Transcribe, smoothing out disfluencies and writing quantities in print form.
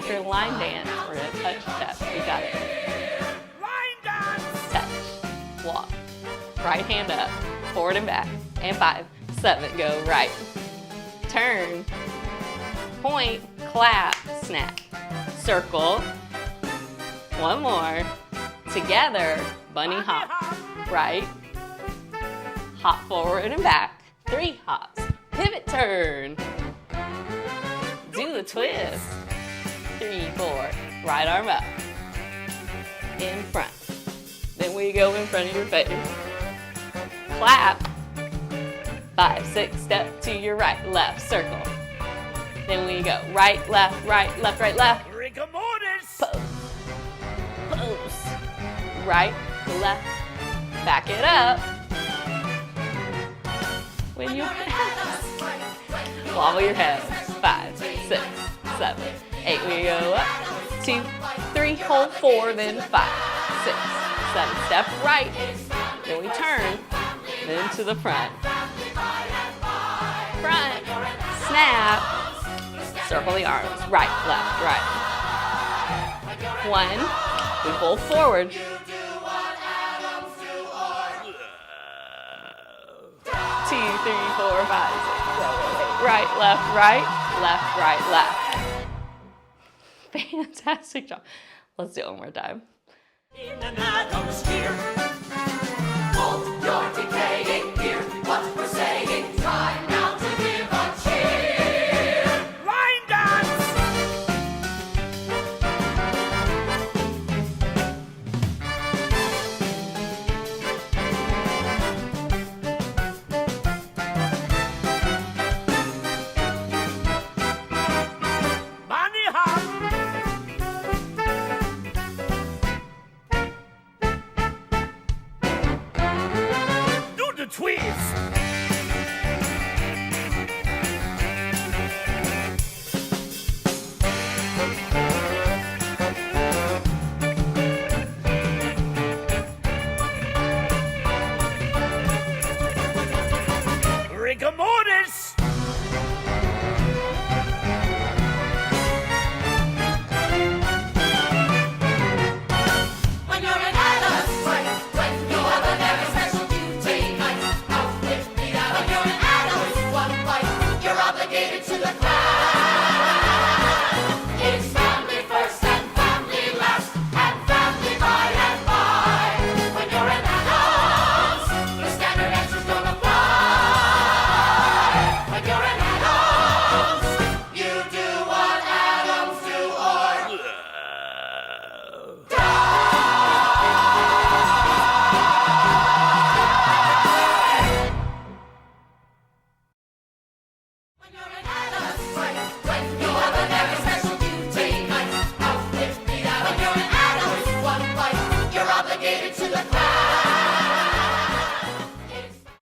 after line dance, we're gonna touch step. You got it. Line dance. Touch, walk, right hand up, forward and back, and 5, 7, go right. Turn, point, clap, snap, circle. One more. Together, bunny hop, right, hop forward and back, 3 hops, pivot turn, do the twist, 3, 4, right arm up, in front, then we go in front of your face, clap, 5, 6, step to your right, left, circle, then we go right, left, right, left, right, left, Rigor mortis. pose, pose, right, left, back it up. When you pass, wobble your head. 5, 6, 7, 8. We go up. 2, 3, hold 4, then 5, 6, 7. Step right. Then we turn. Then to the front. Front. Snap. Circle the arms. Right, left, right. 1. We pull forward. 2, 3, 4, 5, 6, 7, 8. Right, left, right, left. Fantastic job. Let's do it one more time. In an Addams here. Hold your decaying ear. What we're saying, time now to give a cheer. Line dance. Bunny hop. Do the twist. Rigor mortis.